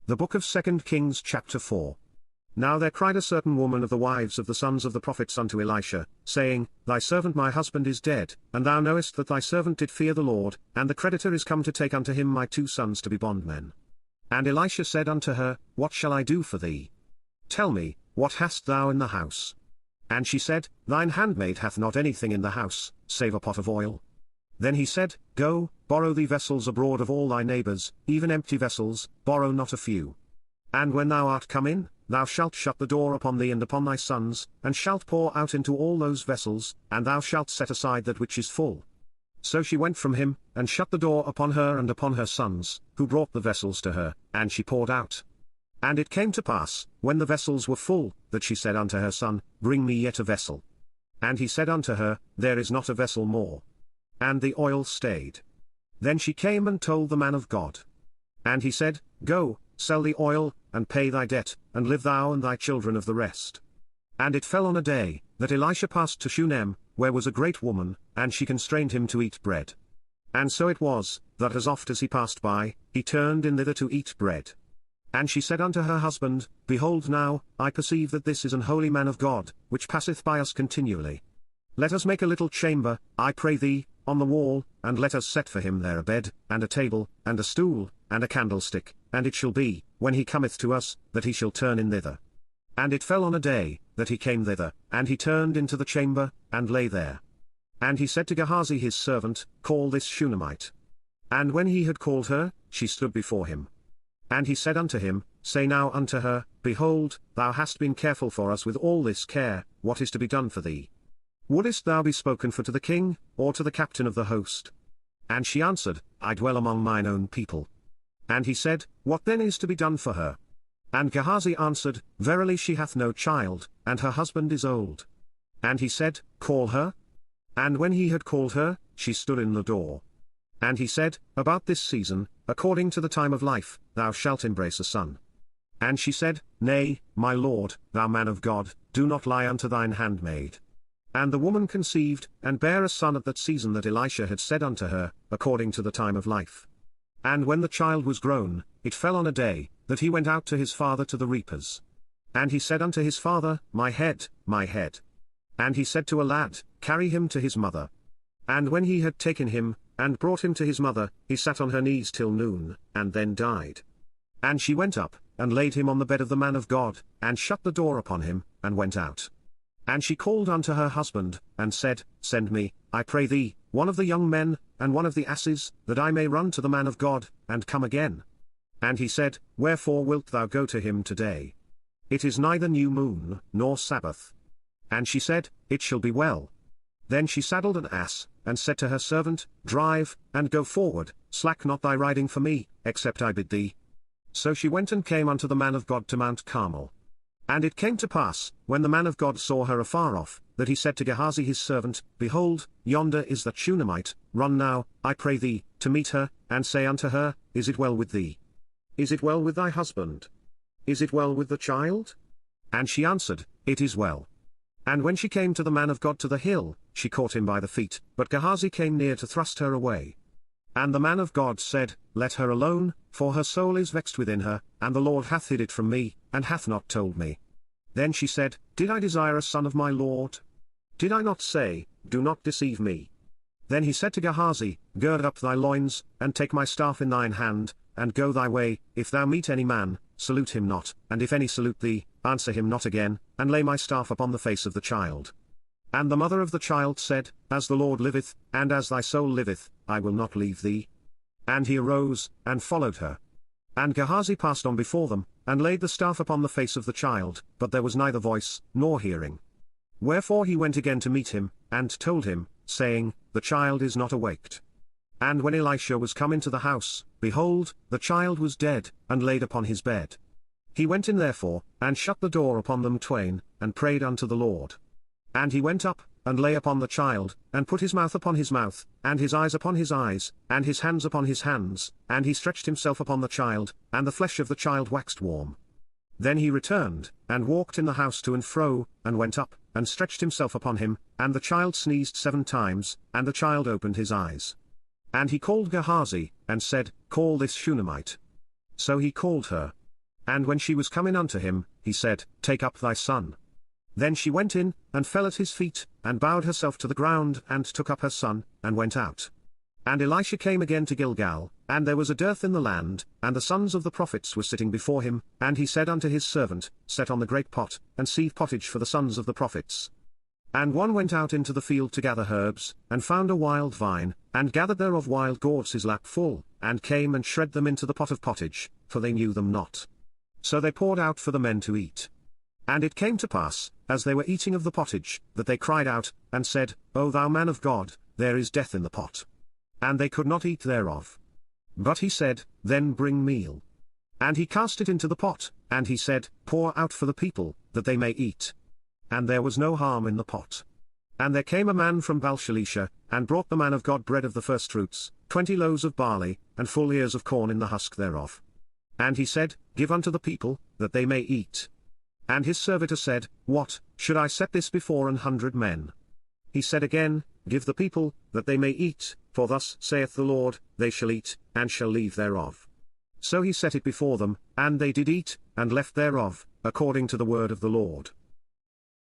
The book of 2 Kings chapter 4. Now there cried a certain woman of the wives of the sons of the prophets unto Elisha, saying, Thy servant my husband is dead, and thou knowest that thy servant did fear the Lord, and the creditor is come to take unto him my 2 sons to be bondmen. And Elisha said unto her, What shall I do for thee? Tell me, what hast thou in the house? And she said, Thine handmaid hath not anything in the house, save a pot of oil. Then he said, Go, borrow thee vessels abroad of all thy neighbors, even empty vessels, borrow not a few. And when thou art come in, thou shalt shut the door upon thee and upon thy sons, and shalt pour out into all those vessels, and thou shalt set aside that which is full. So she went from him, and shut the door upon her and upon her sons, who brought the vessels to her, and she poured out. And it came to pass, when the vessels were full, that she said unto her son, Bring me yet a vessel. And he said unto her, There is not a vessel more. And the oil stayed. Then she came and told the man of God. And he said, Go, sell the oil, and pay thy debt, and live thou and thy children of the rest. And it fell on a day, that Elisha passed to Shunem, where was a great woman, and she constrained him to eat bread. And so it was, that as oft as he passed by, he turned in thither to eat bread. And she said unto her husband, Behold now, I perceive that this is an holy man of God, which passeth by us continually. Let us make a little chamber, I pray thee, on the wall, and let us set for him there a bed, and a table, and a stool, and a candlestick, and it shall be, when he cometh to us, that he shall turn in thither. And it fell on a day, that he came thither, and he turned into the chamber, and lay there. And he said to Gehazi his servant, Call this Shunammite. And when he had called her, she stood before him. And he said unto him, Say now unto her, Behold, thou hast been careful for us with all this care, what is to be done for thee? Wouldest thou be spoken for to the king, or to the captain of the host? And she answered, I dwell among mine own people. And he said, What then is to be done for her? And Gehazi answered, Verily she hath no child, and her husband is old. And he said, Call her. And when he had called her, she stood in the door. And he said, About this season, according to the time of life, thou shalt embrace a son. And she said, Nay, my lord, thou man of God, do not lie unto thine handmaid. And the woman conceived, and bare a son at that season that Elisha had said unto her, according to the time of life. And when the child was grown, it fell on a day, that he went out to his father to the reapers. And he said unto his father, My head, my head. And he said to a lad, Carry him to his mother. And when he had taken him, and brought him to his mother, he sat on her knees till noon, and then died. And she went up, and laid him on the bed of the man of God, and shut the door upon him, and went out. And she called unto her husband, and said, Send me, I pray thee, one of the young men, and one of the asses, that I may run to the man of God, and come again. And he said, Wherefore wilt thou go to him today? It is neither new moon, nor Sabbath. And she said, It shall be well. Then she saddled an ass, and said to her servant, Drive, and go forward, slack not thy riding for me, except I bid thee. So she went and came unto the man of God to Mount Carmel. And it came to pass, when the man of God saw her afar off, that he said to Gehazi his servant, Behold, yonder is that Shunammite, run now, I pray thee, to meet her, and say unto her, Is it well with thee? Is it well with thy husband? Is it well with the child? And she answered, It is well. And when she came to the man of God to the hill, she caught him by the feet, but Gehazi came near to thrust her away. And the man of God said, Let her alone, for her soul is vexed within her, and the Lord hath hid it from me, and hath not told me. Then she said, Did I desire a son of my Lord? Did I not say, Do not deceive me? Then he said to Gehazi, Gird up thy loins, and take my staff in thine hand, and go thy way, if thou meet any man, salute him not, and if any salute thee, answer him not again, and lay my staff upon the face of the child. And the mother of the child said, As the Lord liveth, and as thy soul liveth, I will not leave thee. And he arose, and followed her. And Gehazi passed on before them, and laid the staff upon the face of the child, but there was neither voice, nor hearing. Wherefore he went again to meet him, and told him, saying, The child is not awaked. And when Elisha was come into the house, behold, the child was dead, and laid upon his bed. He went in therefore, and shut the door upon them twain, and prayed unto the Lord. And he went up, and lay upon the child, and put his mouth upon his mouth, and his eyes upon his eyes, and his hands upon his hands, and he stretched himself upon the child, and the flesh of the child waxed warm. Then he returned, and walked in the house to and fro, and went up, and stretched himself upon him, and the child sneezed 7 times, and the child opened his eyes. And he called Gehazi, and said, Call this Shunammite. So he called her. And when she was come in unto him, he said, Take up thy son. Then she went in, and fell at his feet, and bowed herself to the ground, and took up her son, and went out. And Elisha came again to Gilgal, and there was a dearth in the land, and the sons of the prophets were sitting before him, and he said unto his servant, Set on the great pot, and sieve pottage for the sons of the prophets. And one went out into the field to gather herbs, and found a wild vine, and gathered thereof wild gourds his lap full, and came and shred them into the pot of pottage, for they knew them not. So they poured out for the men to eat. And it came to pass, as they were eating of the pottage, that they cried out, and said, O thou man of God, there is death in the pot. And they could not eat thereof. But he said, Then bring meal. And he cast it into the pot, and he said, Pour out for the people, that they may eat. And there was no harm in the pot. And there came a man from Baalshalisha, and brought the man of God bread of the firstfruits, 20 loaves of barley, and full ears of corn in the husk thereof. And he said, Give unto the people, that they may eat. And his servitor said, What, should I set this before 100 men? He said again, Give the people, that they may eat, for thus saith the Lord, They shall eat, and shall leave thereof. So he set it before them, and they did eat, and left thereof, according to the word of the Lord.